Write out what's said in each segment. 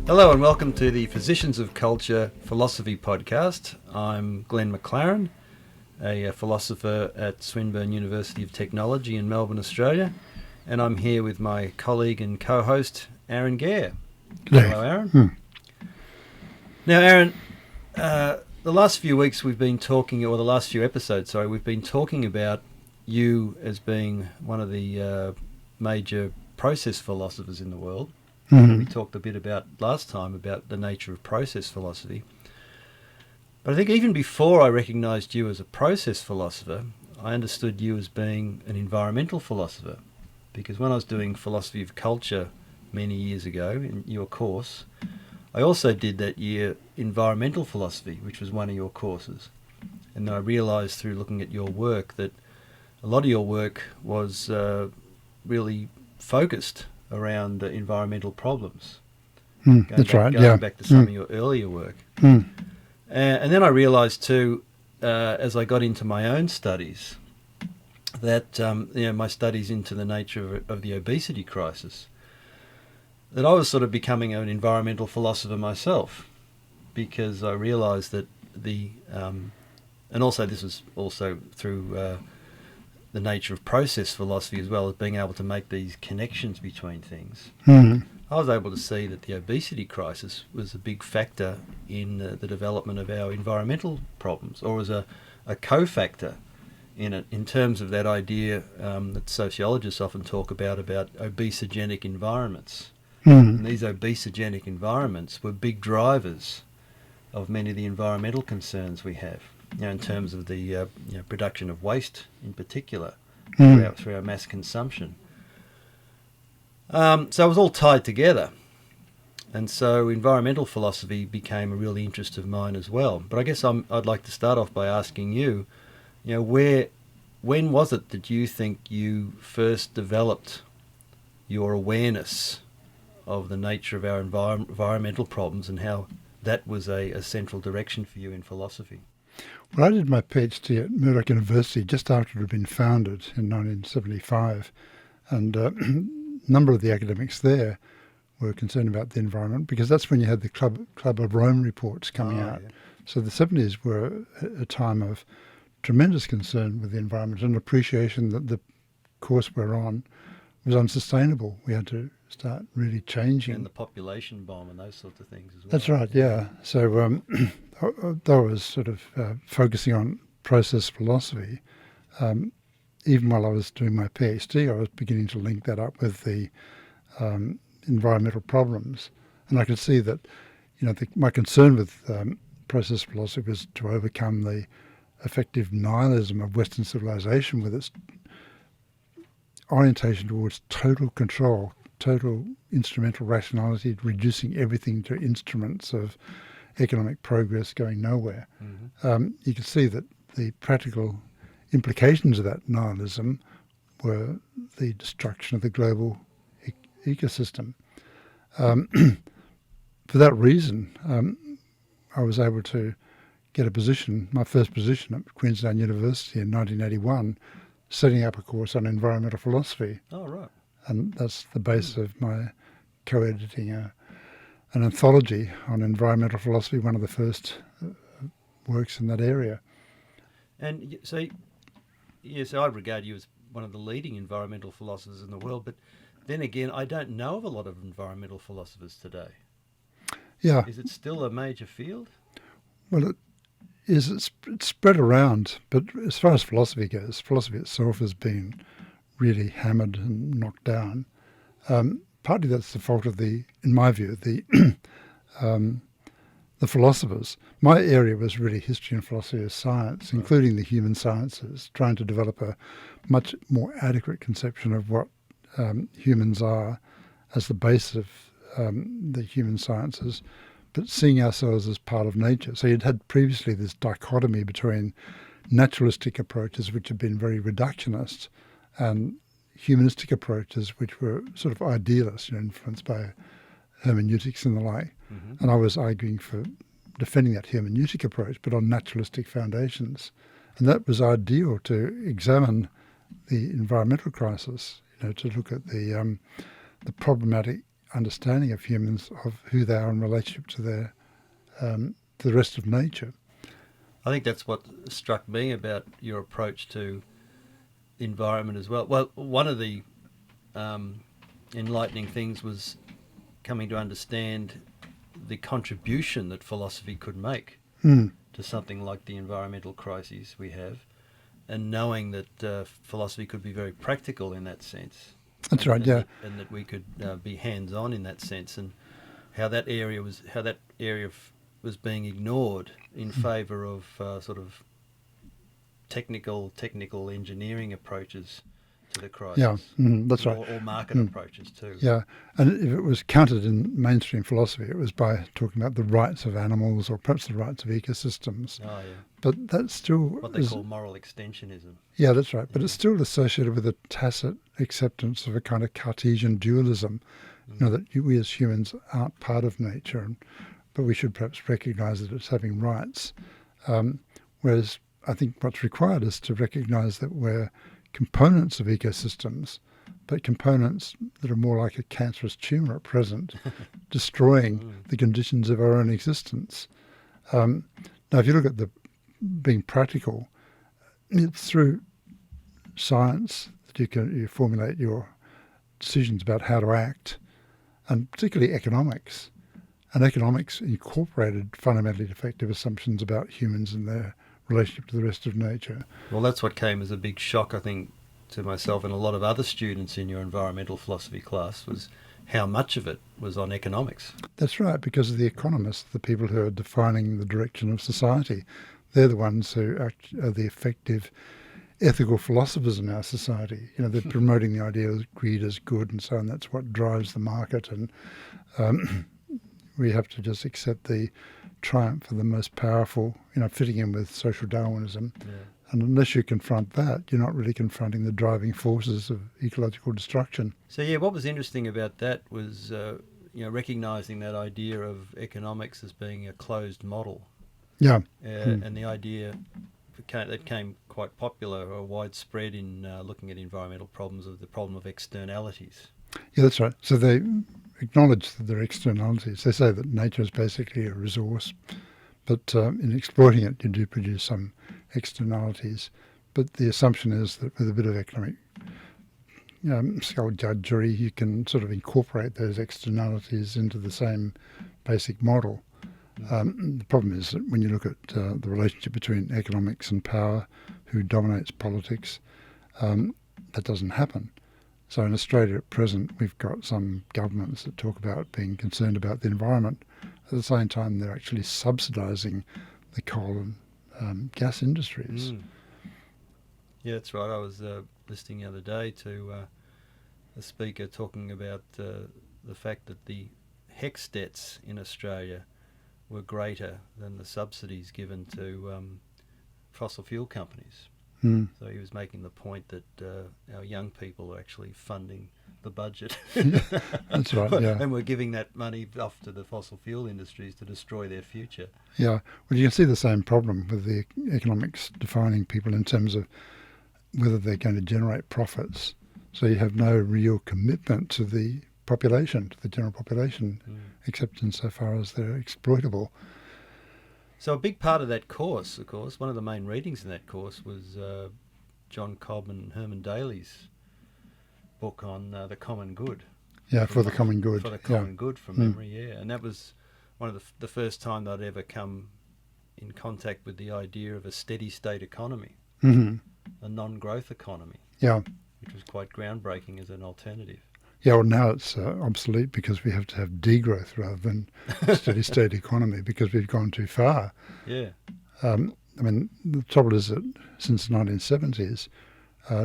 Hello and welcome to the Physicians of Culture Philosophy Podcast. I'm Glenn McLaren, a philosopher at Swinburne University of Technology in Melbourne, Australia, and I'm here with my colleague and co-host, Arran Gare. Hello, Arran. Now, Arran, the last few weeks we've been talking, or the last few episodes, we've been talking about you as being one of the major process philosophers in the world. Mm-hmm. We talked a bit about last time about the nature of process philosophy. But I think even before I recognised you as a process philosopher, I understood you as being an environmental philosopher. Because when I was doing philosophy of culture many years ago in your course, I also did that year environmental philosophy, which was one of your courses. And I realised through looking at your work that a lot of your work was really focused around environmental problems. Going back to some of your earlier work. And then I realised too, as I got into my own studies, that my studies into the nature of the obesity crisis, that I was sort of becoming an environmental philosopher myself, because I realised that and also this was also through the nature of process philosophy as well, as being able to make these connections between things. I was able to see that the obesity crisis was a big factor in the development of our environmental problems, or as a co-factor in it, in terms of that idea that sociologists often talk about obesogenic environments. And these obesogenic environments were big drivers of many of the environmental concerns we have, in terms of the production of waste in particular, through our mass consumption. So it was all tied together. And so environmental philosophy became a real interest of mine as well. But I guess I'd like to start off by asking you, when was it that you think you first developed your awareness of the nature of our environmental problems, and how that was a central direction for you in philosophy? Well, I did my PhD at Murdoch University just after it had been founded in 1975, and a number of the academics there were concerned about the environment, because that's when you had the Club of Rome reports coming out. Yeah. So the 70s were a time of tremendous concern with the environment and appreciation that the course we're on was unsustainable. We had to start really changing. And the population bomb and those sorts of things as well. That's right, yeah. So I was sort of focusing on process philosophy. Even while I was doing my PhD, I was beginning to link that up with the environmental problems. And I could see that, my concern with process philosophy was to overcome the effective nihilism of Western civilization with its orientation towards total control, total instrumental rationality, reducing everything to instruments of economic progress going nowhere. You could see that the practical implications of that nihilism were the destruction of the global ecosystem. For that reason, I was able to get a position, my first position at Queensland University in 1981, setting up a course on environmental philosophy. Oh, right. And that's the basis of my co-editing an anthology on environmental philosophy, one of the first works in that area. And so I regard you as one of the leading environmental philosophers in the world, but then again, I don't know of a lot of environmental philosophers today. Yeah. Is it still a major field? Well, it's spread around, but as far as philosophy goes, philosophy itself has been really hammered and knocked down. Partly that's the fault of in my view, the philosophers. My area was really history and philosophy of science, including the human sciences, trying to develop a much more adequate conception of what humans are as the base of the human sciences, but seeing ourselves as part of nature. So you'd had previously this dichotomy between naturalistic approaches, which have been very reductionist, and humanistic approaches, which were sort of idealist, influenced by hermeneutics and the like. And I was arguing for defending that hermeneutic approach, but on naturalistic foundations. And that was ideal to examine the environmental crisis, to look at the problematic understanding of humans, of who they are in relationship to the rest of nature. I think that's what struck me about your approach to the environment as well. Well, one of the enlightening things was coming to understand the contribution that philosophy could make to something like the environmental crises we have, and knowing that philosophy could be very practical in that sense. That's right, yeah. And that we could be hands-on in that sense, and how that area was being ignored in favour of sort of technical engineering approaches to the crisis. Yeah, that's right. Or market approaches too. Yeah, and if it was countered in mainstream philosophy, it was by talking about the rights of animals or perhaps the rights of ecosystems. Oh, yeah. But that's still... What they call moral extensionism. Yeah, that's right. But it's still associated with a tacit acceptance of a kind of Cartesian dualism, that we as humans aren't part of nature, but we should perhaps recognise that it's having rights. Whereas I think what's required is to recognise that we're components of ecosystems, but components that are more like a cancerous tumour at present, destroying the conditions of our own existence. Now, if you look at being practical, it's through science that you formulate your decisions about how to act, and particularly economics. And economics incorporated fundamentally defective assumptions about humans and their relationship to the rest of nature. Well, that's what came as a big shock, I think, to myself and a lot of other students in your environmental philosophy class, was how much of it was on economics. That's right, because the economists, the people who are defining the direction of society, they're the ones who are the effective ethical philosophers in our society. They're promoting the idea of greed as good and so on. That's what drives the market, and we have to just accept the triumph of the most powerful, fitting in with social Darwinism. Yeah. And unless you confront that, you're not really confronting the driving forces of ecological destruction. So, yeah, what was interesting about that was, recognising that idea of economics as being a closed model. Yeah. And the idea that came quite popular or widespread in looking at environmental problems, of the problem of externalities. Yeah, that's right. So they acknowledge that there are externalities. They say that nature is basically a resource, but in exploiting it, you do produce some externalities. But the assumption is that with a bit of economic skullduggery, you can sort of incorporate those externalities into the same basic model. The problem is that when you look at the relationship between economics and power, who dominates politics, that doesn't happen. So in Australia at present, we've got some governments that talk about being concerned about the environment. At the same time, they're actually subsidising the coal and gas industries. Yeah, that's right. I was listening the other day to a speaker talking about the fact that the HECS debts in Australia were greater than the subsidies given to fossil fuel companies. So he was making the point that our young people are actually funding the budget. That's right, yeah. And we're giving that money off to the fossil fuel industries to destroy their future. Yeah, well, you can see the same problem with the economics defining people in terms of whether they're going to generate profits. So you have no real commitment to the population, to the general population, except insofar as they're exploitable. So a big part of that course, of course, one of the main readings in that course was John Cobb and Herman Daly's book on the common good. Yeah, for the common good. For the common good from memory, yeah. And that was one of the first time that I'd ever come in contact with the idea of a steady state economy, a non-growth economy, which was quite groundbreaking as an alternative. Yeah, well, now it's obsolete because we have to have degrowth rather than steady state economy because we've gone too far. Yeah. I mean, the trouble is that since the 1970s,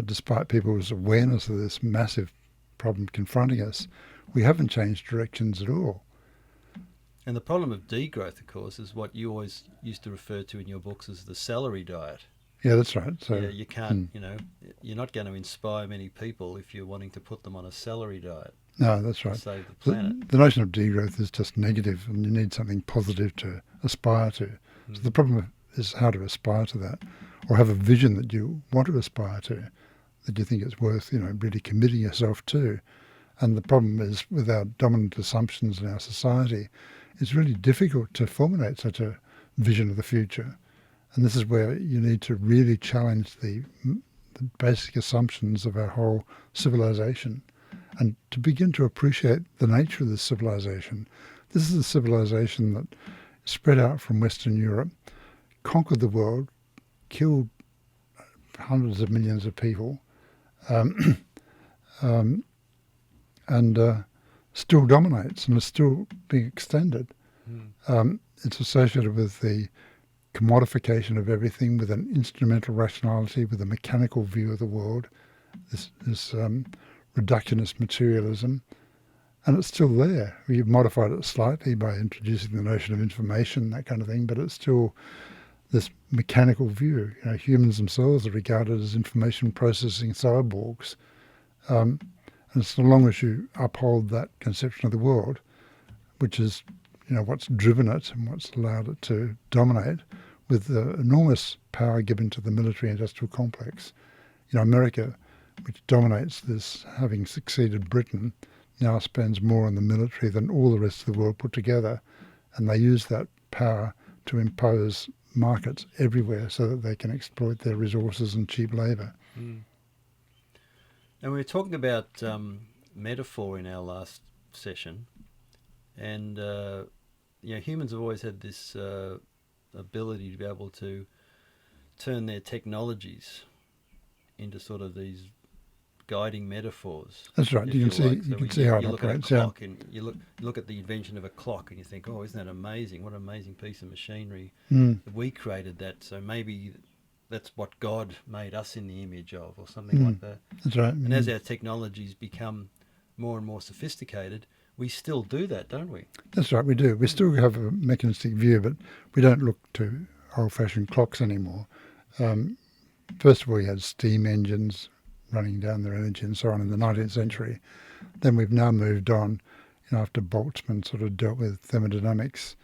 despite people's awareness of this massive problem confronting us, we haven't changed directions at all. And the problem of degrowth, of course, is what you always used to refer to in your books as the celery diet. Yeah, that's right. So yeah, you can't, you're not going to inspire many people if you're wanting to put them on a celery diet. No, that's right. To save the planet. The notion of degrowth is just negative, and you need something positive to aspire to. So the problem is how to aspire to that, or have a vision that you want to aspire to, that you think it's worth, really committing yourself to. And the problem is, with our dominant assumptions in our society, it's really difficult to formulate such a vision of the future. And this is where you need to really challenge the basic assumptions of our whole civilization, and to begin to appreciate the nature of this civilization. This is a civilization that spread out from Western Europe, conquered the world, killed hundreds of millions of people, and still dominates and is still being extended. It's associated with the commodification of everything, with an instrumental rationality, with a mechanical view of the world, this reductionist materialism, and it's still there. We've modified it slightly by introducing the notion of information, that kind of thing, but it's still this mechanical view. Humans themselves are regarded as information processing cyborgs. And so long as you uphold that conception of the world, which is, what's driven it and what's allowed it to dominate, with the enormous power given to the military-industrial complex. America, which dominates this, having succeeded Britain, now spends more on the military than all the rest of the world put together, and they use that power to impose markets everywhere so that they can exploit their resources and cheap labour. And we were talking about metaphor in our last session, and humans have always had this ability to be able to turn their technologies into sort of these guiding metaphors. That's right. You can see how it operates. And you look at the invention of a clock, and you think, "Oh, isn't that amazing? What an amazing piece of machinery! We created that, so maybe that's what God made us in the image of," or something like that. That's right. And as our technologies become more and more sophisticated, we still do that, don't we? That's right, we do. We still have a mechanistic view, but we don't look to old-fashioned clocks anymore. First of all, you had steam engines running down their energy and so on in the 19th century. Then we've now moved on, after Boltzmann sort of dealt with thermodynamics,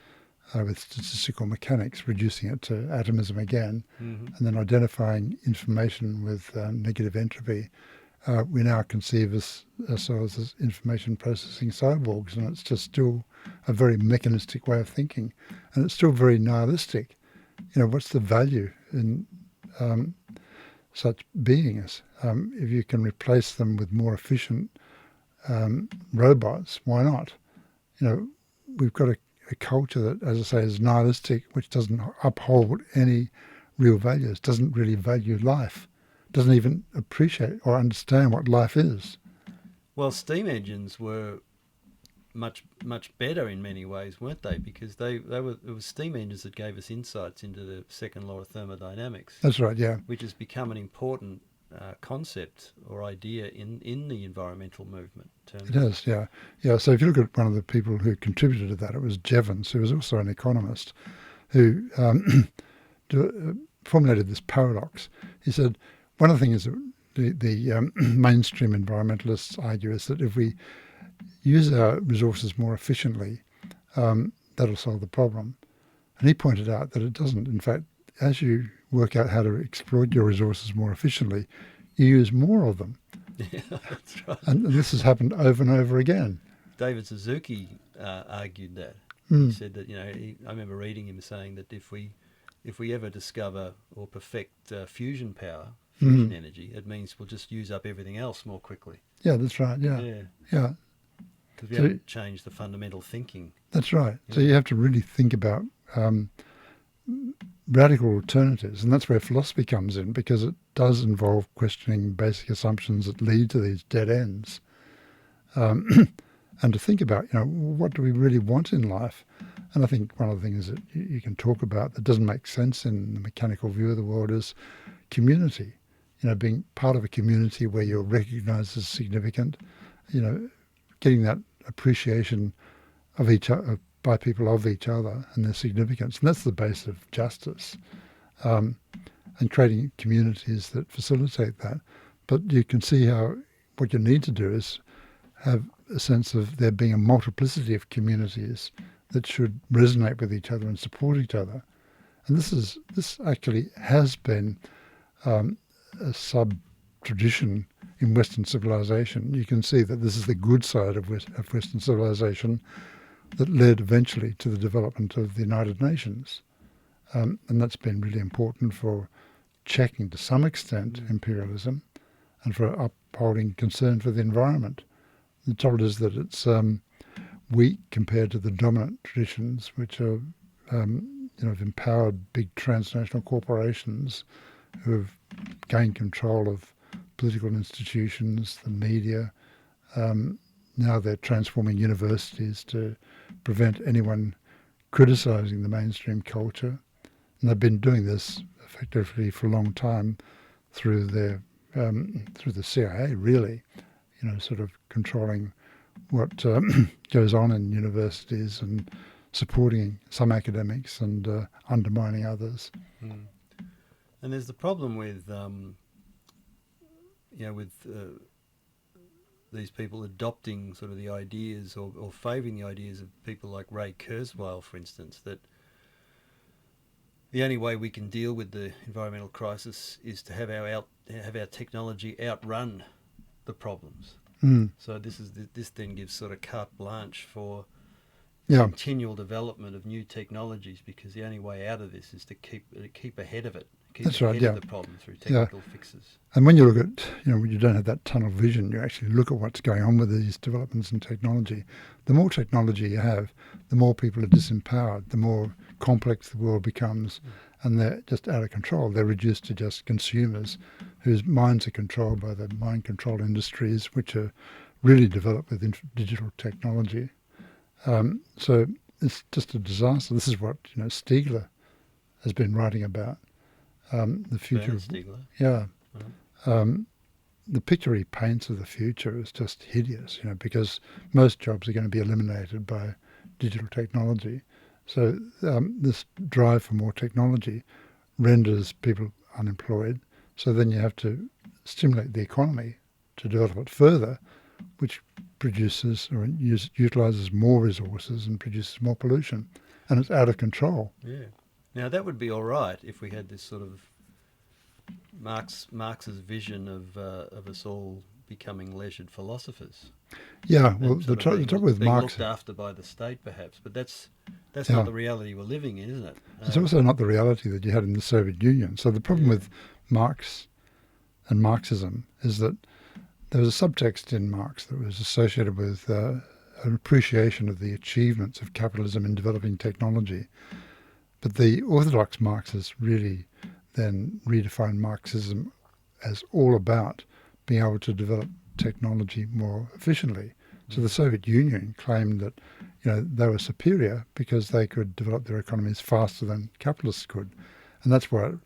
with statistical mechanics, reducing it to atomism again, and then identifying information with negative entropy. We now conceive ourselves as information processing cyborgs, and it's just still a very mechanistic way of thinking, and it's still very nihilistic. What's the value in such beings? If you can replace them with more efficient robots, why not? We've got a culture that, as I say, is nihilistic, which doesn't uphold any real values, doesn't really value life, doesn't even appreciate or understand what life is. Well, steam engines were much better in many ways, weren't they? Because it was steam engines that gave us insights into the second law of thermodynamics. That's right, yeah. Which has become an important concept or idea in the environmental movement. It has, yeah. Yeah, so if you look at one of the people who contributed to that, it was Jevons, who was also an economist, who formulated this paradox. He said, one of the things that the mainstream environmentalists argue is that if we use our resources more efficiently, that'll solve the problem. And he pointed out that it doesn't. In fact, as you work out how to exploit your resources more efficiently, you use more of them. Yeah, that's right. And this has happened over and over again. David Suzuki argued that. He said that, I remember reading him saying that if we ever discover or perfect fusion power, fusion energy, it means we'll just use up everything else more quickly. Yeah, that's right. Yeah. Because we haven't changed the fundamental thinking. That's right. Yeah. So you have to really think about radical alternatives, and that's where philosophy comes in, because it does involve questioning basic assumptions that lead to these dead ends, and to think about, what do we really want in life? And I think one of the things that you can talk about that doesn't make sense in the mechanical view of the world is community. Being part of a community where you're recognised as significant, getting that appreciation of each other by people of each other and their significance. And that's the base of justice, and creating communities that facilitate that. But you can see how what you need to do is have a sense of there being a multiplicity of communities that should resonate with each other and support each other. And this actually has been a sub-tradition in Western civilization, you can see that this is the good side of Western civilization that led eventually to the development of the United Nations. And that's been really important for checking, to some extent, imperialism and for upholding concern for the environment. The trouble is that it's weak compared to the dominant traditions, which are, have empowered big transnational corporations who have gained control of political institutions, the media. Now they're transforming universities to prevent anyone criticising the mainstream culture. And they've been doing this effectively for a long time through the CIA, really, sort of controlling what goes on in universities and supporting some academics and undermining others. And there's the problem with these people adopting sort of the ideas or favouring the ideas of people like Ray Kurzweil, for instance, that the only way we can deal with the environmental crisis is to have our technology outrun the problems. So this then gives sort of carte blanche for continual development of new technologies, because the only way out of this is to keep ahead of it. That's right, of the problem through technical fixes. And when you look at, when you don't have that tunnel vision, you actually look at what's going on with these developments in technology. The more technology you have, the more people are disempowered, the more complex the world becomes, and they're just out of control. They're reduced to just consumers whose minds are controlled by the mind control industries, which are really developed with digital technology. So it's just a disaster. This is what, Stiegler has been writing about. The future of Stiegler. The picture he paints of the future is just hideous, because most jobs are going to be eliminated by digital technology. So this drive for more technology renders people unemployed. So then you have to stimulate the economy to develop it further, which produces or utilises more resources and produces more pollution, and it's out of control. Yeah. Now that would be all right if we had this sort of Marx's vision of us all becoming leisured philosophers. Yeah, well, the trouble with being Marx, looked after by the state, perhaps, but that's not the reality we're living in, isn't it? It's also not the reality that you had in the Soviet Union. So the problem with Marx and Marxism is that there was a subtext in Marx that was associated with an appreciation of the achievements of capitalism in developing technology. But the orthodox Marxists really then redefined Marxism as all about being able to develop technology more efficiently. So the Soviet Union claimed that they were superior because they could develop their economies faster than capitalists could. And that's why it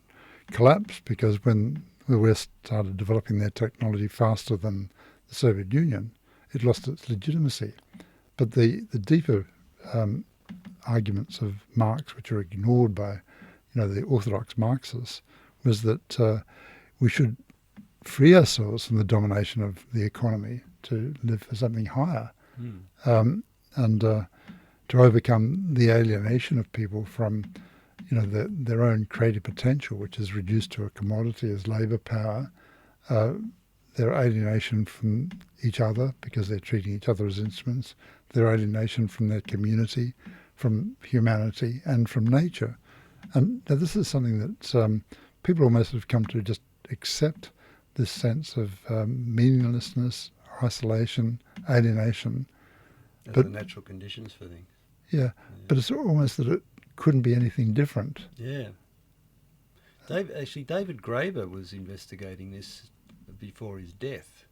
collapsed, because when the West started developing their technology faster than the Soviet Union, it lost its legitimacy. But the deeper arguments of Marx, which are ignored by the orthodox Marxists, was that we should free ourselves from the domination of the economy to live for something higher, and to overcome the alienation of people from their own creative potential, which is reduced to a commodity as labour power, their alienation from each other because they're treating each other as instruments, their alienation from their community, from humanity and from nature. And now this is something that people almost have come to just accept, this sense of meaninglessness, isolation, alienation. As the natural conditions for things. Yeah, but it's almost that it couldn't be anything different. Yeah. David Graeber was investigating this before his death.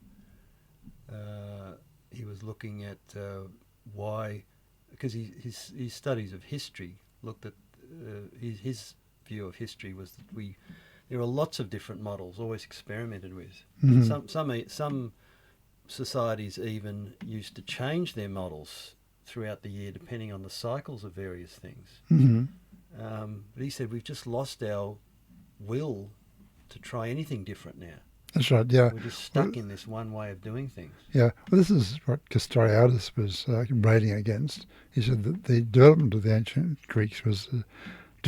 He was looking at why, because his studies of history looked at his view of history was that there are lots of different models always experimented with. Mm-hmm. Some societies even used to change their models throughout the year depending on the cycles of various things. Mm-hmm. But he said we've just lost our will to try anything different now. That's right, yeah. We're just stuck in this one way of doing things. Yeah, well, this is what Castoriadis was railing against. He said that the development of the ancient Greeks was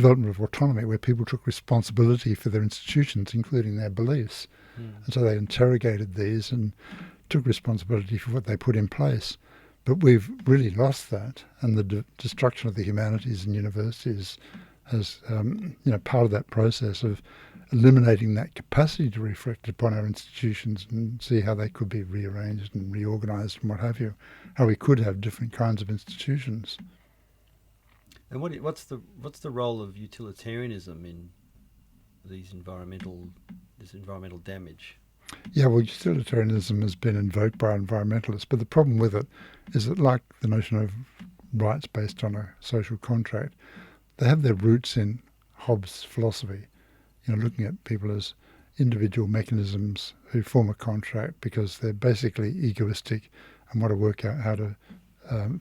development of autonomy, where people took responsibility for their institutions, including their beliefs. And so they interrogated these and took responsibility for what they put in place. But we've really lost that, and the destruction of the humanities and universities has, part of that process of eliminating that capacity to reflect upon our institutions and see how they could be rearranged and reorganised and what have you, how we could have different kinds of institutions. And what's the role of utilitarianism in this environmental damage? Yeah, well, utilitarianism has been invoked by environmentalists, but the problem with it is that, like the notion of rights based on a social contract, they have their roots in Hobbes' philosophy, looking at people as individual mechanisms who form a contract because they're basically egoistic and want to work out how to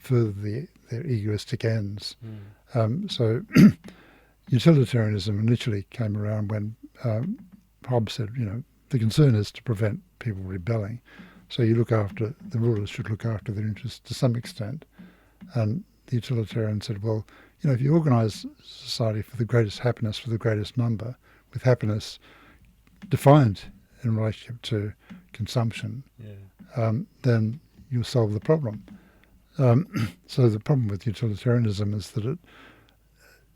further their egoistic ends. So utilitarianism initially came around when Hobbes said, the concern is to prevent people rebelling. So the rulers should look after their interests to some extent. And the utilitarian said, well, if you organise society for the greatest happiness for the greatest number, with happiness defined in relationship to consumption, then you'll solve the problem. So the problem with utilitarianism is that it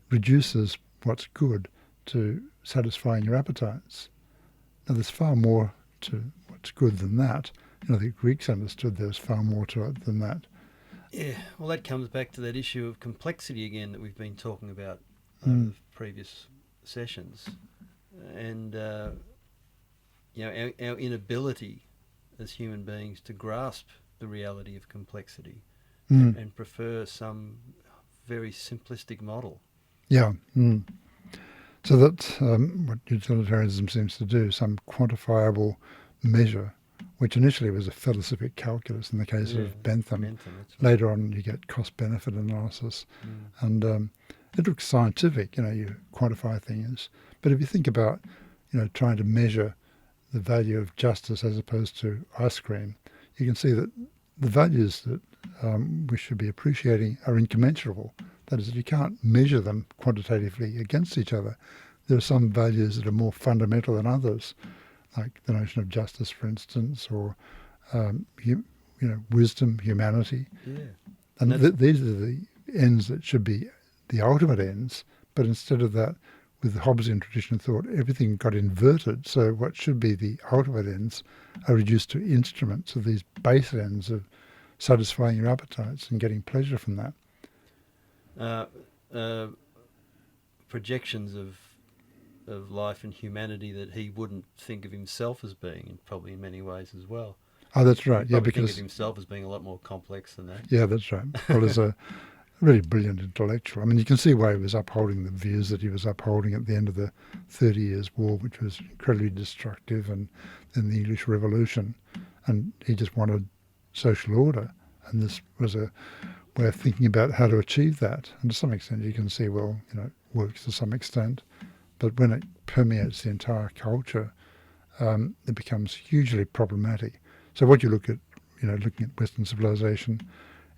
reduces what's good to satisfying your appetites. Now, there's far more to what's good than that. The Greeks understood there was far more to it than that. Yeah, well, that comes back to that issue of complexity again that we've been talking about in previous sessions. And, our inability as human beings to grasp the reality of complexity and prefer some very simplistic model. Yeah. So that's what utilitarianism seems to do, some quantifiable measure, which initially was a philosophic calculus in the case of Bentham. Right. Later on you get cost-benefit analysis. And it looks scientific, you quantify things. But if you think about, trying to measure the value of justice as opposed to ice cream, you can see that the values that we should be appreciating are incommensurable. That is, you can't measure them quantitatively against each other. There are some values that are more fundamental than others, like the notion of justice, for instance, or wisdom, humanity. Yeah. And these are the ends that should be the ultimate ends. But instead of that, with the Hobbesian tradition of thought, everything got inverted. So what should be the ultimate ends are reduced to instruments of these base ends of satisfying your appetites and getting pleasure from that. Projections of life and humanity that he wouldn't think of himself as being, and probably in many ways as well. Oh, that's right. He'd think of himself as being a lot more complex than that. Yeah, that's right. Well, as a really brilliant intellectual. I mean, you can see why he was upholding the views that he was upholding at the end of the 30 Years' War, which was incredibly destructive, and then the English Revolution. And he just wanted social order. And this was a way of thinking about how to achieve that. And to some extent, you can see, well, it works to some extent. But when it permeates the entire culture, it becomes hugely problematic. So what you look at, looking at Western civilization,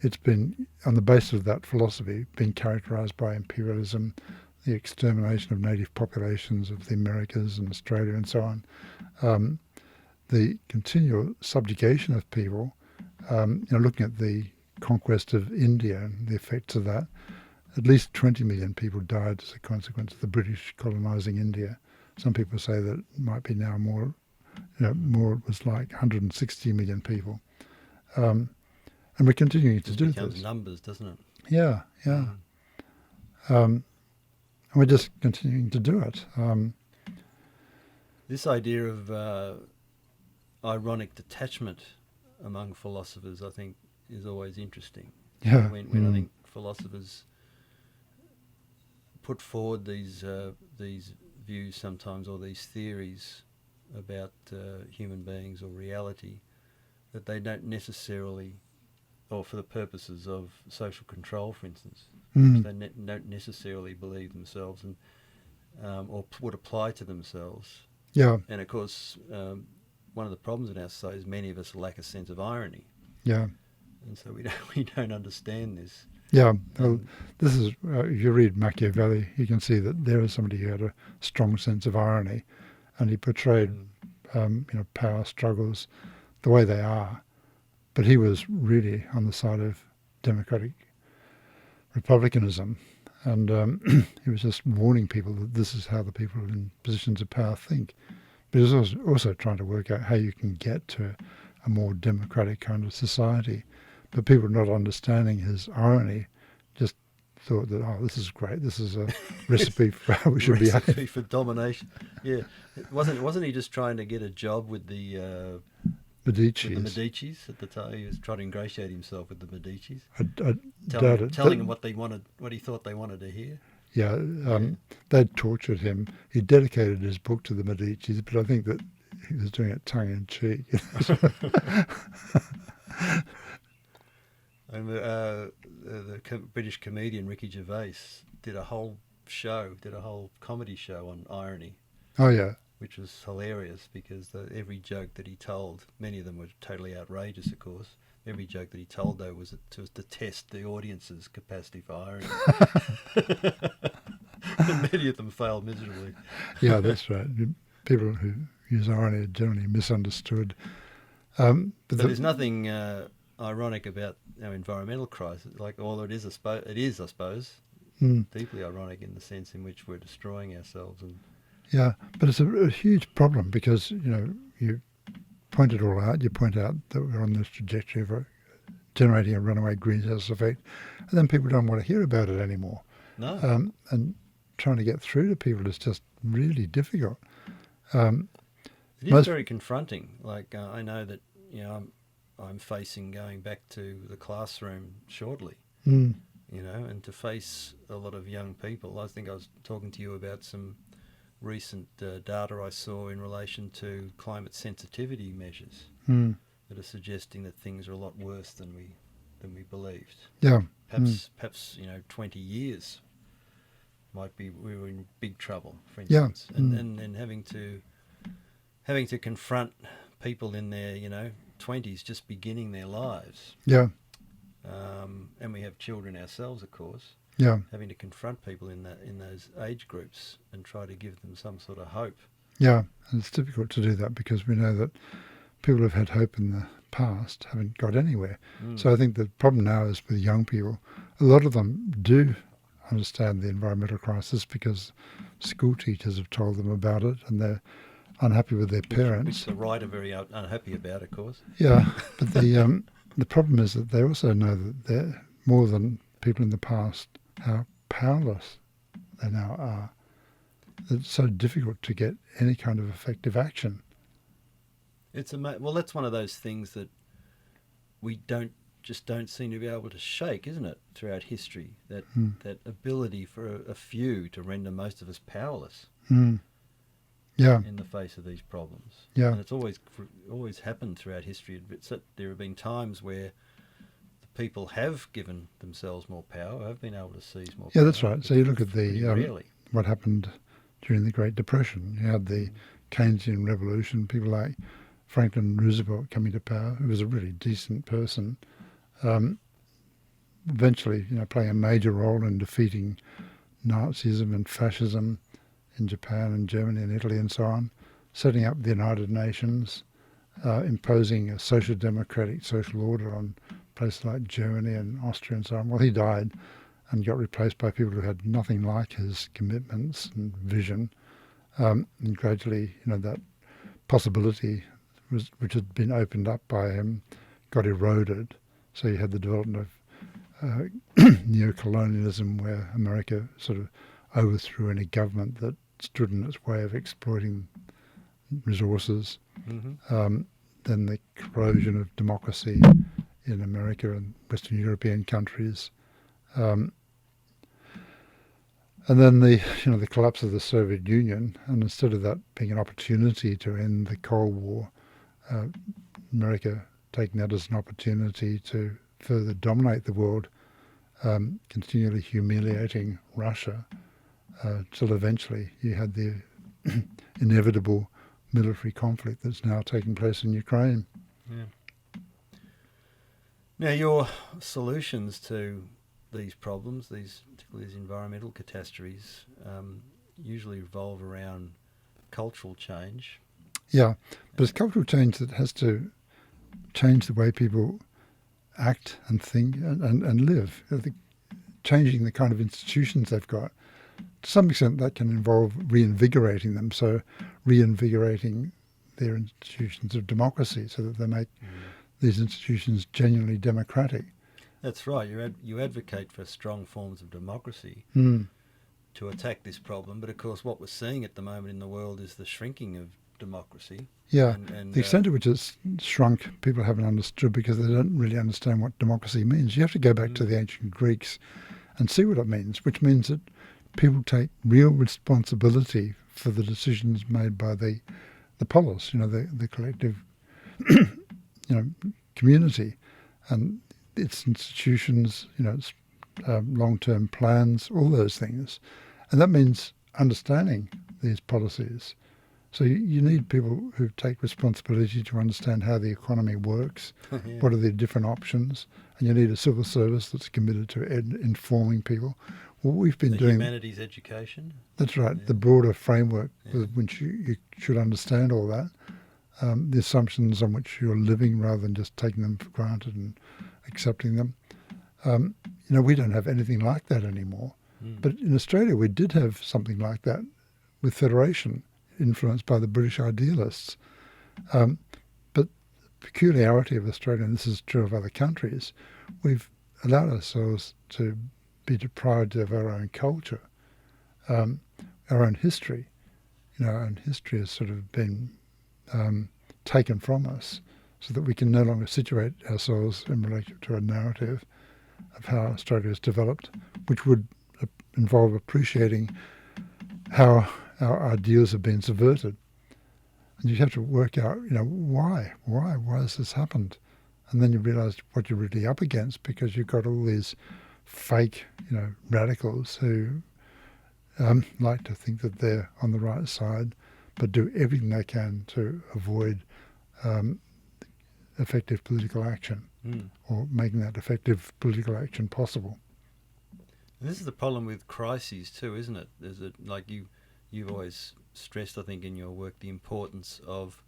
it's been, on the basis of that philosophy, been characterised by imperialism, the extermination of native populations of the Americas and Australia and so on, the continual subjugation of people, looking at the conquest of India and the effects of that. At least 20 million people died as a consequence of the British colonising India. Some people say that it might be now more, it was like 160 million people. And we're continuing to do this. It becomes numbers, doesn't it? Yeah. And we're just continuing to do it. This idea of ironic detachment among philosophers, I think, is always interesting. Yeah. When I think philosophers put forward these views sometimes, or these theories about human beings or reality, that they don't necessarily, or for the purposes of social control, for instance, which they don't necessarily believe themselves and or would apply to themselves. Yeah. And of course, one of the problems in our society is many of us lack a sense of irony. Yeah. And so we don't understand this. Yeah, well, this is, if you read Machiavelli, you can see that there is somebody who had a strong sense of irony, and he portrayed, power struggles the way they are. But he was really on the side of democratic republicanism, and he was just warning people that this is how the people in positions of power think. But he was also trying to work out how you can get to a more democratic kind of society. But people not understanding his irony just thought that, oh, this is great. This is a recipe for how we should behave. Recipe for domination. Yeah, wasn't he just trying to get a job with the Medicis at the time? He was trying to ingratiate himself with the Medicis. Telling them what he thought they wanted to hear. Yeah, they'd tortured him. He dedicated his book to the Medicis, but I think that he was doing it tongue in cheek. And the British comedian Ricky Gervais did a whole comedy show on irony. Oh yeah, which was hilarious because every joke that he told, many of them were totally outrageous, of course. Every joke that he told, though, was to test the audience's capacity for irony. And many of them failed miserably. Yeah, that's right. People who use irony are generally misunderstood. But there's nothing ironic about our environmental crisis. It is, I suppose, deeply ironic in the sense in which we're destroying ourselves. Yeah, but it's a huge problem because, you point it all out. You point out that we're on this trajectory of generating a runaway greenhouse effect, and then people don't want to hear about it anymore. No. And trying to get through to people is just really difficult. It is very confronting. I know that I'm facing going back to the classroom shortly. And to face a lot of young people. I think I was talking to you about some recent data I saw in relation to climate sensitivity measures that are suggesting that things are a lot worse than we believed. Yeah. Perhaps 20 years we were in big trouble, for instance. Yeah. And having to confront people in their 20s just beginning their lives. Yeah. And we have children ourselves, of course. Yeah. Having to confront people in those age groups and try to give them some sort of hope. Yeah, and it's difficult to do that because we know that people who've had hope in the past haven't got anywhere. So I think the problem now is with young people. A lot of them do understand the environmental crisis because school teachers have told them about it and they're unhappy with their parents. Which the right are very unhappy about, of course. Yeah, but the problem is that they also know that they're more than people in the past, how powerless they now are. It's so difficult to get any kind of effective action. Well, that's one of those things that we don't seem to be able to shake, isn't it, throughout history? That ability for a few to render most of us powerless. Yeah. In the face of these problems. Yeah. And it's always happened throughout history. There have been times where the people have given themselves more power, have been able to seize more power. Yeah, that's right. So you look at really. What happened during the Great Depression. You had the Keynesian revolution, people like Franklin Roosevelt coming to power, who was a really decent person, eventually, playing a major role in defeating Nazism and fascism in Japan and Germany and Italy and so on, setting up the United Nations, imposing a social democratic social order on places like Germany and Austria and so on. Well, he died and got replaced by people who had nothing like his commitments and vision. And gradually, that possibility which had been opened up by him got eroded. So you had the development of neocolonialism, where America sort of overthrew any government that stood in its way of exploiting resources. Then the corrosion of democracy in America and Western European countries. And then the collapse of the Soviet Union, and instead of that being an opportunity to end the Cold War, America taking that as an opportunity to further dominate the world, continually humiliating Russia, till eventually you had the inevitable military conflict that's now taking place in Ukraine. Yeah. Now, your solutions to these problems, particularly these environmental catastrophes, usually revolve around cultural change. Yeah, but it's cultural change that has to change the way people act and think and live. I think changing the kind of institutions they've got, to some extent that can involve reinvigorating them, so reinvigorating their institutions of democracy so that they make these institutions genuinely democratic. That's right. You advocate for strong forms of democracy to attack this problem, but of course what we're seeing at the moment in the world is the shrinking of democracy. Yeah, and the extent to which it's shrunk, people haven't understood because they don't really understand what democracy means. You have to go back to the ancient Greeks and see what it means, which means that people take real responsibility for the decisions made by the polis, the collective community, and its institutions, its long-term plans, all those things. And that means understanding these policies. So you need people who take responsibility to understand how the economy works, what are the different options, and you need a civil service that's committed to informing people. What we've been doing... humanities education? That's right, the broader framework with which you should understand all that, the assumptions on which you're living rather than just taking them for granted and accepting them. We don't have anything like that anymore. But in Australia we did have something like that with federation, influenced by the British idealists. But the peculiarity of Australia, and this is true of other countries, we've allowed ourselves to be deprived of our own culture, our own history. Our own history has sort of been taken from us so that we can no longer situate ourselves in relation to a narrative of how Australia has developed, which would involve appreciating how our ideals have been subverted. And you have to work out, why has this happened? And then you realise what you're really up against, because you've got all these fake, radicals who like to think that they're on the right side, but do everything they can to avoid effective political action or making that effective political action possible. And this is the problem with crises too, isn't it? Is it like you've always stressed, I think, in your work, the importance of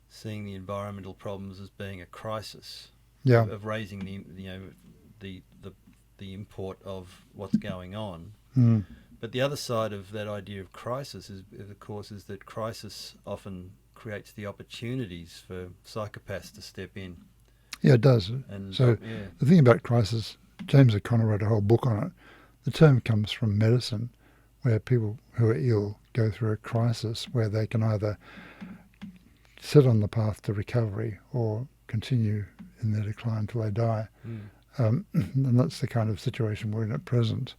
seeing the environmental problems as being a crisis. Of raising the import of what's going on. But the other side of that idea of crisis is, of course, is that crisis often creates the opportunities for psychopaths to step in. Yeah, it does. And so the thing about crisis, James O'Connor wrote a whole book on it. The term comes from medicine, where people who are ill go through a crisis where they can either sit on the path to recovery or continue in their decline until they die. And that's the kind of situation we're in at present.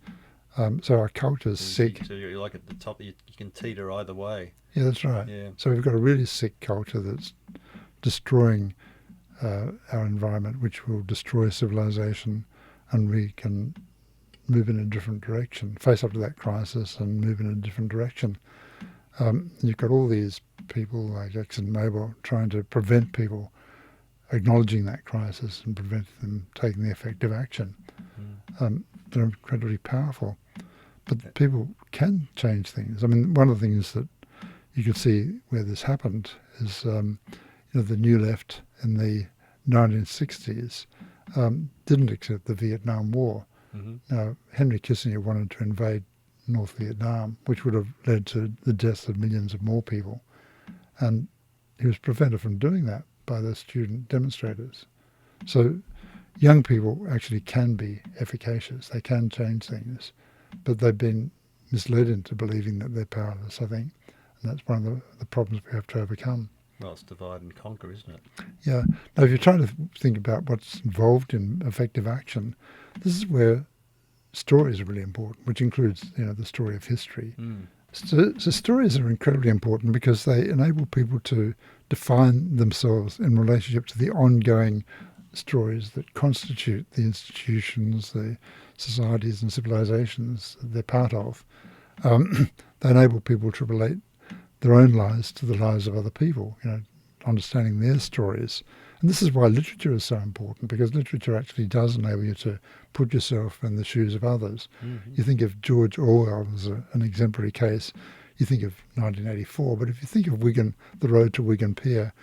So our culture's sick. So you're like at the top, you can teeter either way. Yeah, that's right. Yeah. So we've got a really sick culture that's destroying our environment, which will destroy civilization, and we can move in a different direction, face up to that crisis and move in a different direction. You've got all these people like ExxonMobil trying to prevent people acknowledging that crisis and prevent them taking the effective action. They're incredibly powerful. But people can change things. I mean, one of the things that you can see where this happened is, the New Left in the 1960s didn't accept the Vietnam War. Now, Henry Kissinger wanted to invade North Vietnam, which would have led to the deaths of millions of more people. And he was prevented from doing that by the student demonstrators. So young people actually can be efficacious. They can change things, but they've been misled into believing that they're powerless, I think. And that's one of the problems we have to overcome. Well, it's divide and conquer, isn't it? Yeah. Now, if you're trying to think about what's involved in effective action, this is where stories are really important, which includes, the story of history. So stories are incredibly important because they enable people to define themselves in relationship to the ongoing stories that constitute the institutions, the societies and civilizations that they're part of. They enable people to relate their own lives to the lives of other people, understanding their stories. And this is why literature is so important, because literature actually does enable you to put yourself in the shoes of others. Mm-hmm. You think of George Orwell as an exemplary case. You think of 1984, but if you think of Wigan, the road to Wigan Pier,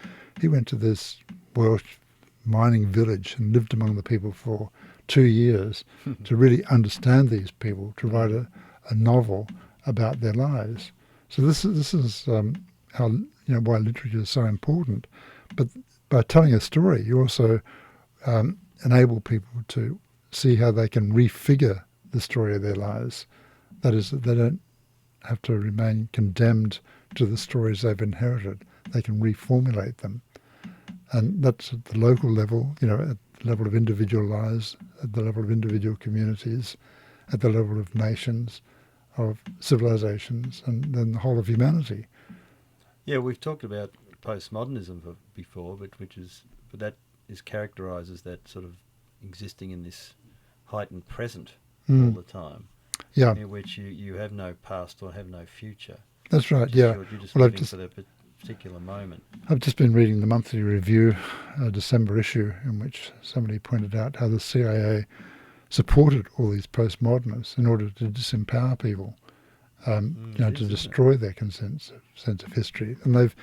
he went to this Welsh mining village and lived among the people for 2 years to really understand these people, to write a novel about their lives. So this is how, why literature is so important. But by telling a story, you also enable people to see how they can refigure the story of their lives. That is, they don't have to remain condemned to the stories they've inherited. They can reformulate them. And that's at the local level, at the level of individual lives, at the level of individual communities, at the level of nations, of civilizations, and then the whole of humanity. Yeah, we've talked about postmodernism before, but that is characterised as that sort of existing in this heightened present all the time. Yeah, in which you have no past or have no future. That's right. Yeah, You're just living for the particular moment. I've just been reading the monthly review, a December issue, in which somebody pointed out how the CIA supported all these postmodernists in order to disempower people, to destroy their sense of history. And they've,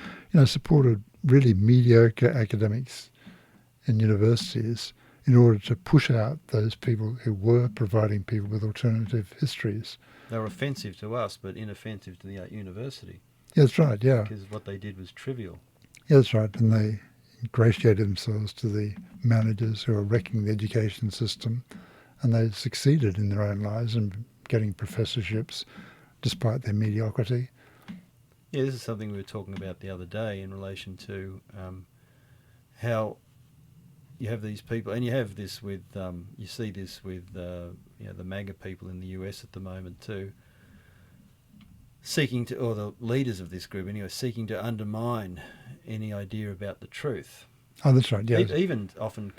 supported really mediocre academics in universities in order to push out those people who were providing people with alternative histories. They were offensive to us, but inoffensive to the university. Yeah, that's right, yeah. Because what they did was trivial. Yeah, that's right. And they ingratiated themselves to the managers who were wrecking the education system, and they succeeded in their own lives in getting professorships despite their mediocrity. Yeah, this is something we were talking about the other day in relation to how you have these people, and you have this with, you see this with, the MAGA people in the US at the moment too, seeking to, or the leaders of this group anyway, seeking to undermine any idea about the truth. Oh, that's right, yeah. Even often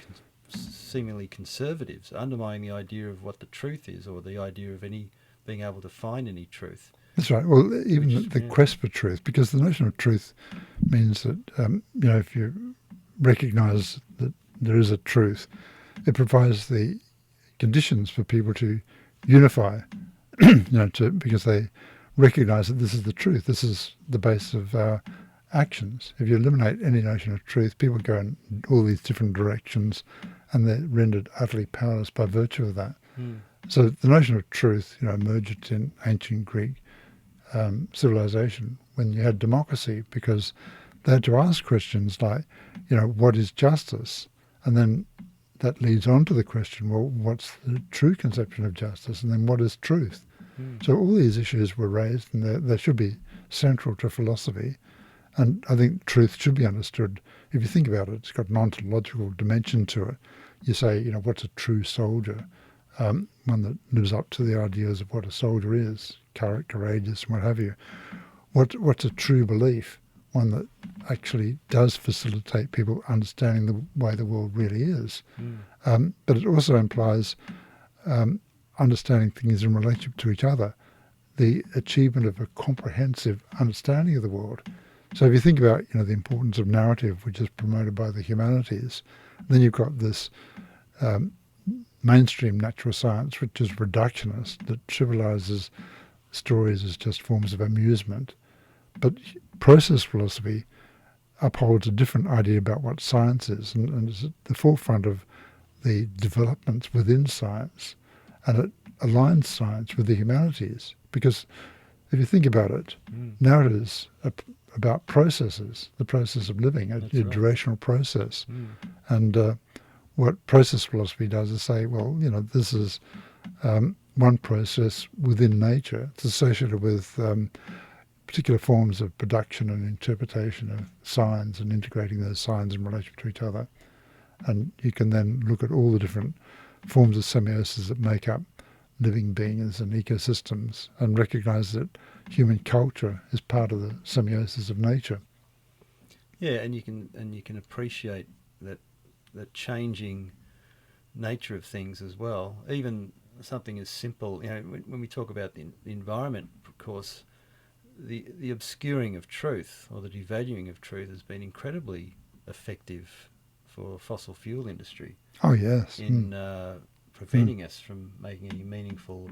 seemingly conservatives, undermining the idea of what the truth is, or the idea of being able to find any truth. That's right. Well, even the quest for truth, because the notion of truth means that, if you recognise that there is a truth, it provides the conditions for people to unify, because they recognise that this is the truth. This is the base of our actions. If you eliminate any notion of truth, people go in all these different directions, and they're rendered utterly powerless by virtue of that. So the notion of truth, emerged in ancient Greek civilization when you had democracy, because they had to ask questions like, what is justice? And then that leads on to the question, well, what's the true conception of justice? And then what is truth? So all these issues were raised, and they should be central to philosophy. And I think truth should be understood. If you think about it, it's got an ontological dimension to it. You say, what's a true soldier? One that lives up to the ideas of what a soldier is, courageous, and what have you. What's a true belief? One that actually does facilitate people understanding the way the world really is. But it also implies understanding things in relationship to each other, the achievement of a comprehensive understanding of the world. So if you think about, the importance of narrative, which is promoted by the humanities, then you've got this mainstream natural science, which is reductionist, that trivializes stories as just forms of amusement. But process philosophy upholds a different idea about what science is, and is at the forefront of the developments within science, and it aligns science with the humanities. Because if you think about it, narratives are about processes, the process of living, a durational process. And what process philosophy does is say, well, this is one process within nature. It's associated with particular forms of production and interpretation of signs, and integrating those signs in relation to each other. And you can then look at all the different forms of semiosis that make up living beings and ecosystems, and recognise that human culture is part of the semiosis of nature. Yeah, and you can appreciate that changing nature of things as well. Even something as simple, when we talk about the environment, of course, the obscuring of truth or the devaluing of truth has been incredibly effective for fossil fuel industry Oh, yes. in preventing us from making any meaningful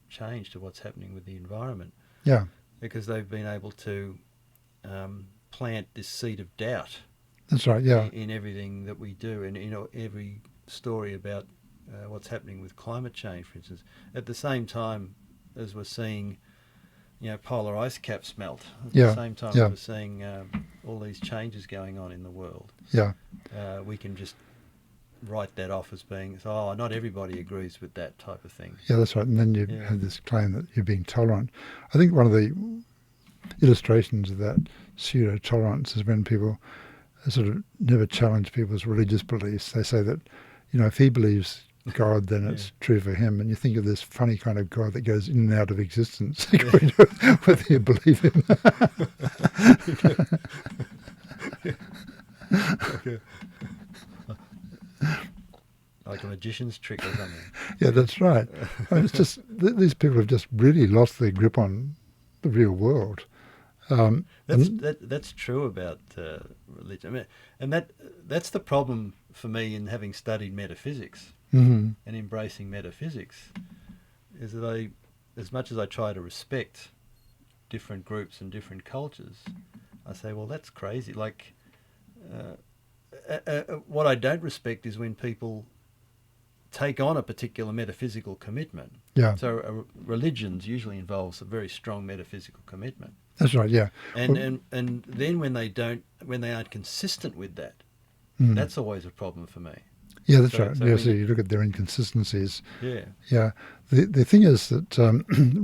change to what's happening with the environment. Yeah. Because they've been able to plant this seed of doubt. That's right, yeah. In everything that we do, and every story about what's happening with climate change, for instance. At the same time as we're seeing, polar ice caps melt. At the same time as we're seeing all these changes going on in the world. Yeah. We can just write that off as being, not everybody agrees with that type of thing. Yeah, that's right. And then you have this claim that you're being tolerant. I think one of the illustrations of that pseudo-tolerance is when people sort of never challenge people's religious beliefs. They say that, if he believes God, then it's true for him. And you think of this funny kind of God that goes in and out of existence, whether you believe him. Like a magician's trick or something. Yeah, that's right. It's just these people have just really lost their grip on the real world. That's true about religion. I mean, and that's the problem for me in having studied metaphysics and embracing metaphysics, is that as much as I try to respect different groups and different cultures, I say, well, that's crazy. Like, what I don't respect is when people take on a particular metaphysical commitment. Yeah. So religions usually involves a very strong metaphysical commitment. That's right, yeah. And then when they aren't consistent with that, that's always a problem for me. Yeah, that's right. So you look at their inconsistencies. Yeah. Yeah. The thing is that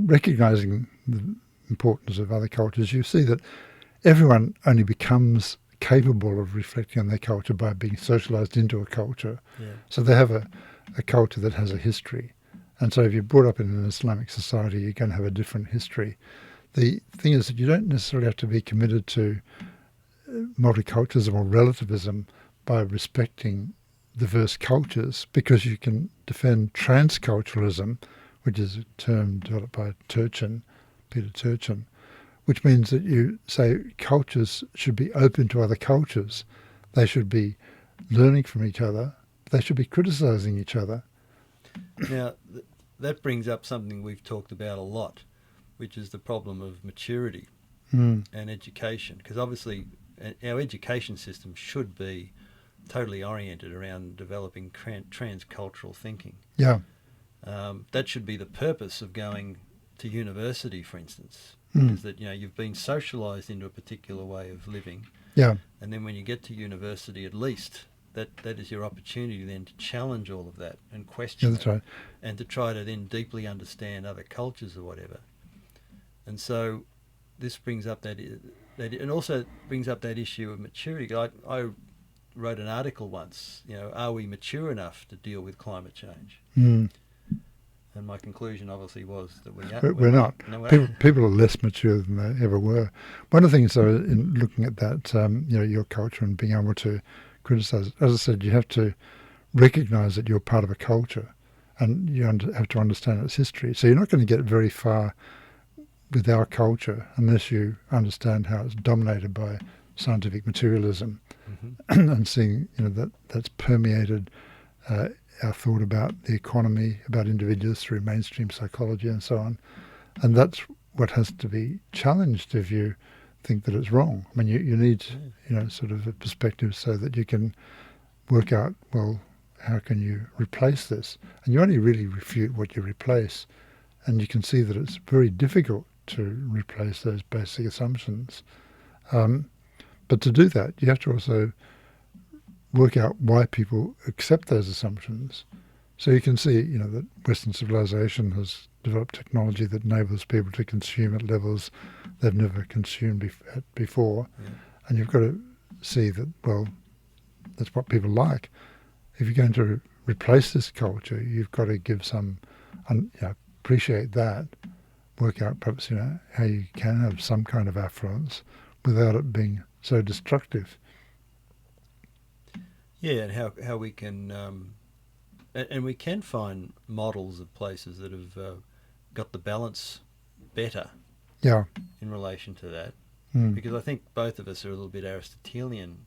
recognising the importance of other cultures, you see that everyone only becomes capable of reflecting on their culture by being socialised into a culture. Yeah. So they have a culture that has a history. And so if you're brought up in an Islamic society, you're going to have a different history. The thing is that you don't necessarily have to be committed to multiculturalism or relativism by respecting diverse cultures, because you can defend transculturalism, which is a term developed by Peter Turchin, which means that you say cultures should be open to other cultures. They should be learning from each other. They should be criticising each other. Now, that brings up something we've talked about a lot, which is the problem of maturity and education. Because obviously our education system should be totally oriented around developing transcultural thinking. Yeah. That should be the purpose of going to university, for instance, is that you've been socialised into a particular way of living. Yeah. And then when you get to university, at least that is your opportunity then to challenge all of that and question that's right. and to try to then deeply understand other cultures or whatever. And so this brings up that and also brings up that issue of maturity. I wrote an article once, are we mature enough to deal with climate change? And my conclusion obviously was that we're not. No, people are less mature than they ever were. One of the things, though, in looking at that, your culture and being able to criticise it, as I said, you have to recognise that you're part of a culture and you have to understand its history. So you're not going to get very far with our culture unless you understand how it's dominated by scientific materialism and seeing that's permeated our thought about the economy, about individuals through mainstream psychology and so on. And that's what has to be challenged if you think that it's wrong. I mean, you need, sort of a perspective so that you can work out, well, how can you replace this? And you only really refute what you replace. And you can see that it's very difficult to replace those basic assumptions. But to do that, you have to also work out why people accept those assumptions. So you can see, that Western civilization has developed technology that enables people to consume at levels they've never consumed before. Yeah. And you've got to see that, well, that's what people like. If you're going to replace this culture, you've got to give some, appreciate that, work out perhaps, how you can have some kind of affluence without it being so destructive. Yeah, and how we can, and we can find models of places that have got the balance better Yeah. in relation to that, Mm. because I think both of us are a little bit Aristotelian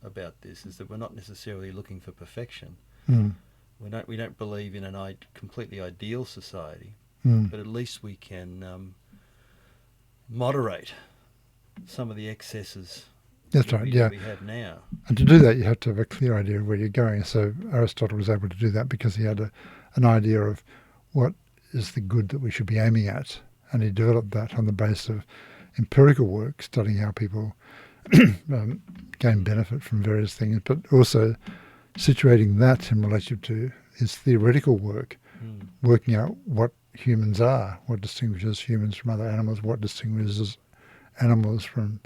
about this, is that we're not necessarily looking for perfection. Mm. We don't believe in an completely ideal society, Mm. but at least we can moderate some of the excesses That's right, yeah. that we have now. And to do that, you have to have a clear idea of where you're going. So Aristotle was able to do that because he had an idea of what is the good that we should be aiming at. And he developed that on the basis of empirical work, studying how people gain benefit from various things, but also situating that in relation to his theoretical work, working out what humans are, what distinguishes humans from other animals, what distinguishes animals from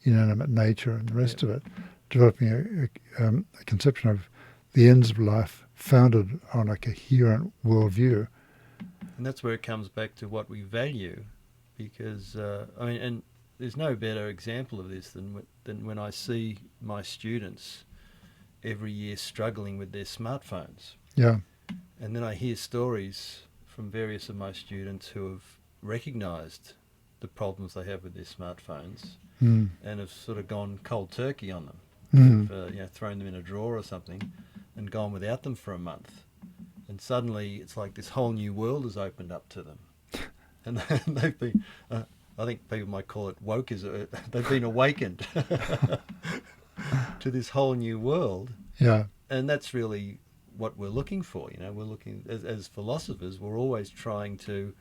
inanimate nature and the rest of it, developing a conception of the ends of life founded on a coherent worldview. And that's where it comes back to what we value, because and there's no better example of this than when I see my students every year struggling with their smartphones. Yeah. And then I hear stories from various of my students who have recognised the problems they have with their smartphones and have sort of gone cold turkey on them, thrown them in a drawer or something and gone without them for a month. And suddenly it's like this whole new world has opened up to them. And they've been, I think people might call it wokeism, they've been awakened to this whole new world. Yeah. And that's really what we're looking for. We're looking, as philosophers, we're always trying to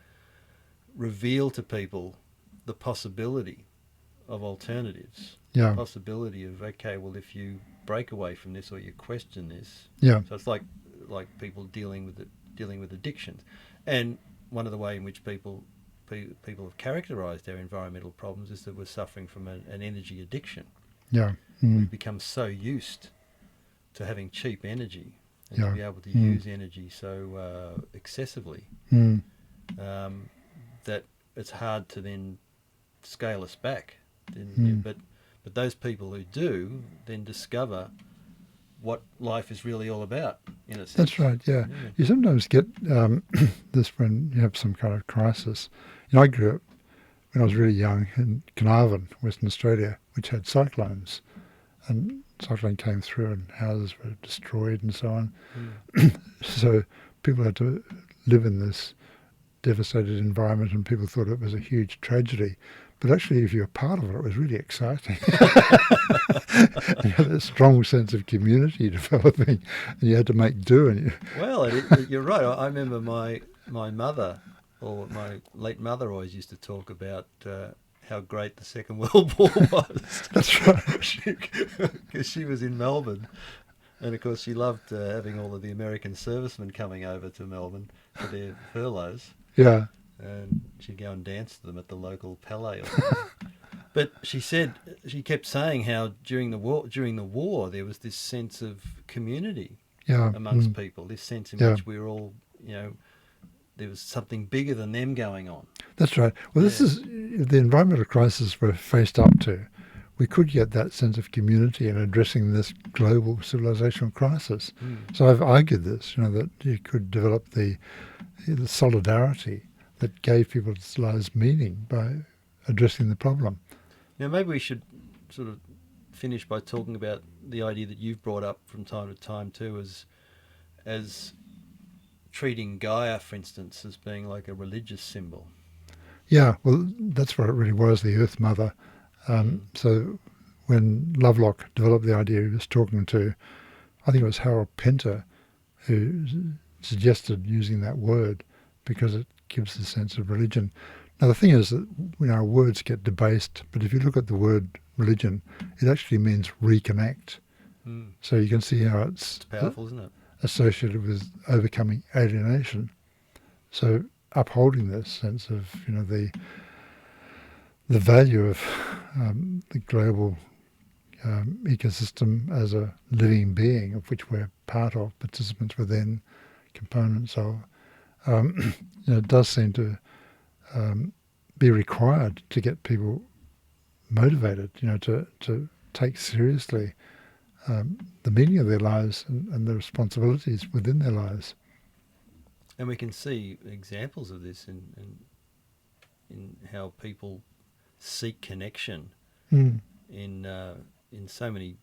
reveal to people the possibility of alternatives. Yeah. The possibility of, okay, well, if you break away from this or you question this. Yeah. So it's like people dealing with addictions. And one of the ways in which people have characterised their environmental problems is that we're suffering from an energy addiction. Yeah. We've become so used to having cheap energy and to be able to use energy so excessively that it's hard to then scale us back. But those people who do then discover what life is really all about, in a sense. That's right, yeah. You sometimes get this when you have some kind of crisis. I grew up when I was really young in Carnarvon, Western Australia, which had cyclones. And cyclone came through and houses were destroyed and so on. So people had to live in this devastated environment and people thought it was a huge tragedy. But actually, if you were part of it, it was really exciting. You had a strong sense of community developing and you had to make do. Well, you're right. I remember my mother, or my late mother, always used to talk about how great the Second World War was. That's right. Because she was in Melbourne. And, of course, she loved having all of the American servicemen coming over to Melbourne for their furloughs. Yeah. And she'd go and dance to them at the local palais or something. But she kept saying how during the war there was this sense of community amongst people, this sense in which we were all, there was something bigger than them going on. That's right. Well, this is the environmental crisis we're faced up to. We could get that sense of community in addressing this global civilizational crisis. So I've argued this, that you could develop the solidarity that gave people's lives meaning by addressing the problem. Now, maybe we should sort of finish by talking about the idea that you've brought up from time to time too, as treating Gaia, for instance, as being like a religious symbol. Yeah, well, that's what it really was, the Earth Mother. So when Lovelock developed the idea, he was talking to, I think it was Harold Pinter, who suggested using that word because it gives a sense of religion. Now, the thing is that words get debased, but if you look at the word religion, it actually means reconnect. So you can see how it's powerful, isn't it? Associated with overcoming alienation. So upholding this sense of, the value of the global ecosystem as a living being of which we're part of, participants within, components of, it does seem to be required to get people motivated, to take seriously the meaning of their lives and the responsibilities within their lives. And we can see examples of this in how people seek connection Mm. in so many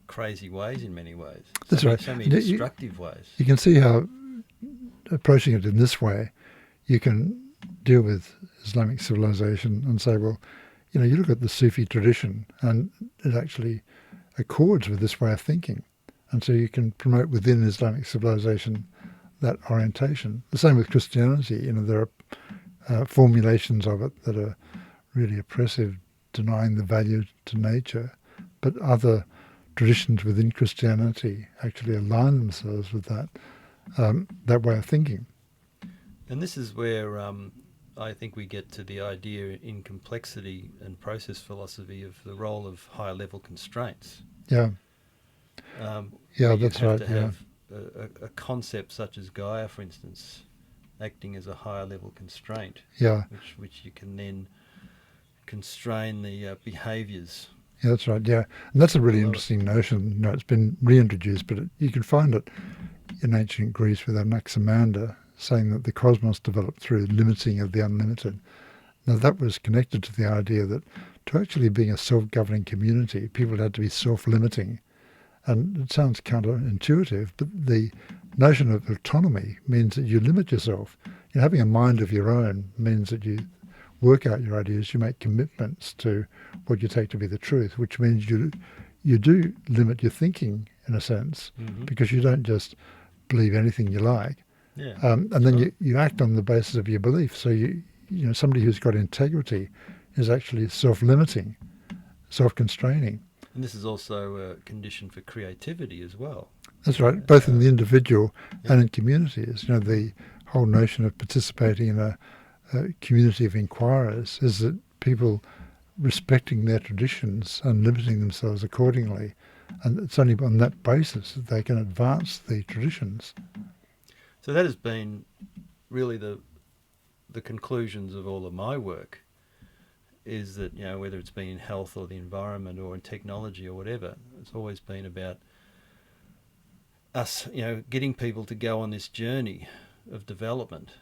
crazy ways, in many ways. That's right. So many destructive ways. You can see how approaching it in this way, you can deal with Islamic civilization and say, well, you look at the Sufi tradition and it actually accords with this way of thinking. And so you can promote within Islamic civilization that orientation. The same with Christianity. There are formulations of it that are really oppressive, denying the value to nature. But other traditions within Christianity actually align themselves with that way of thinking. And this is where I think we get to the idea in complexity and process philosophy of the role of higher level constraints. Yeah. That's right. To have a concept such as Gaia, for instance, acting as a higher level constraint. Yeah. Which you can then constrain the behaviours. Yeah, that's right. Yeah, and that's a really interesting notion. It's been reintroduced, but you can find it in ancient Greece with Anaximander saying that the cosmos developed through limiting of the unlimited. Now that was connected to the idea that to actually being a self-governing community, people had to be self-limiting. And it sounds counterintuitive, but the notion of autonomy means that you limit yourself. Having a mind of your own means that you work out your ideas, you make commitments to what you take to be the truth, which means you do limit your thinking in a sense, because you don't just believe anything you like. Yeah, and then you act on the basis of your belief. So somebody who's got integrity is actually self-limiting, self-constraining. And this is also a condition for creativity as well. That's right, both in the individual and in communities. The whole notion of participating in a community of inquirers is that people respecting their traditions and limiting themselves accordingly. And it's only on that basis that they can advance the traditions. So that has been really the conclusions of all of my work, is that, whether it's been in health or the environment or in technology or whatever, it's always been about us, getting people to go on this journey of development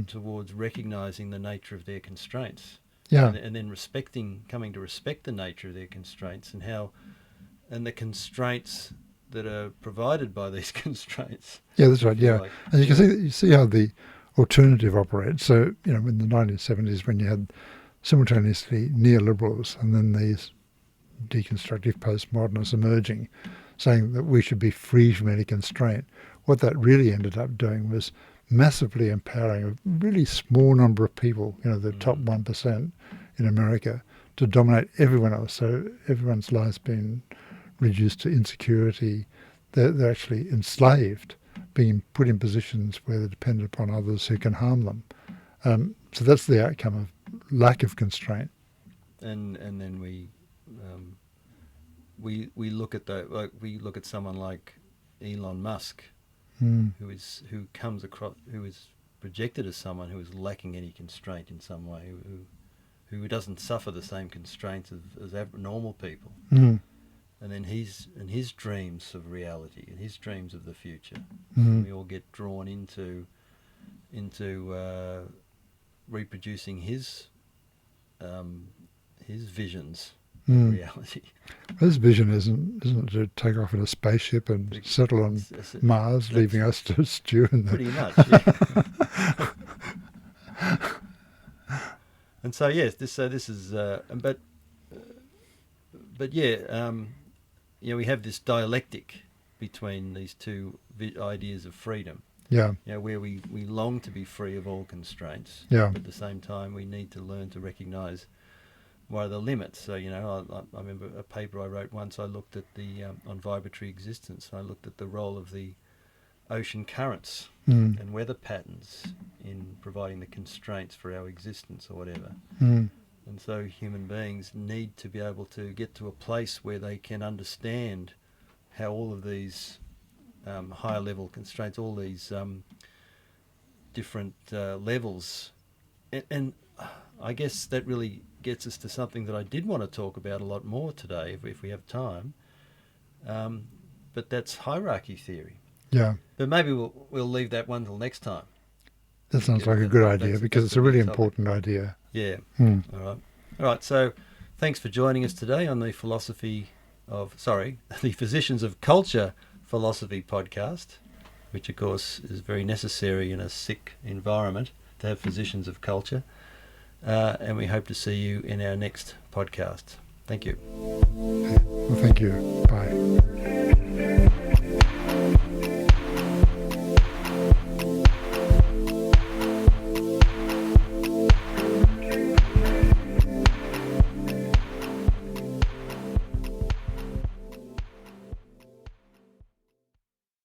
towards recognising the nature of their constraints. Yeah. And then coming to respect the nature of their constraints and the constraints that are provided by these constraints. Yeah, that's right. Yeah. And you see how the alternative operates. So, in the 1970s when you had simultaneously neoliberals and then these deconstructive postmodernists emerging, saying that we should be free from any constraint, what that really ended up doing was massively empowering a really small number of people, the top 1% in America, to dominate everyone else. So everyone's lives being reduced to insecurity. They're actually enslaved, being put in positions where they're dependent upon others who can harm them. So that's the outcome of lack of constraint. And then we look at we look at someone like Elon Musk, who is projected as someone who is lacking any constraint in some way, who doesn't suffer the same constraints as normal people. And then his dreams of reality and his dreams of the future, we all get drawn into reproducing his visions of reality. His vision isn't to take off in a spaceship and settle on Mars, leaving us to stew in pretty much. Yeah. And so yes, this is but yeah, we have this dialectic between these two ideas of freedom. Yeah. Where we long to be free of all constraints. Yeah. But at the same time, we need to learn to recognise what are the limits. So, I remember a paper I wrote once. I looked at on vibratory existence. And I looked at the role of the ocean currents and weather patterns in providing the constraints for our existence or whatever. And so human beings need to be able to get to a place where they can understand how all of these higher level constraints, all these different levels, and I guess that really gets us to something that I did want to talk about a lot more today, if we have time. But that's hierarchy theory. Yeah. But maybe we'll leave that one till next time. That sounds like a good idea, because it's a really important idea. Yeah. Mm. All right. So thanks for joining us today on the the Physicians of Culture Philosophy podcast, which of course is very necessary in a sick environment to have physicians of culture. And we hope to see you in our next podcast. Thank you. Well, thank you. Bye.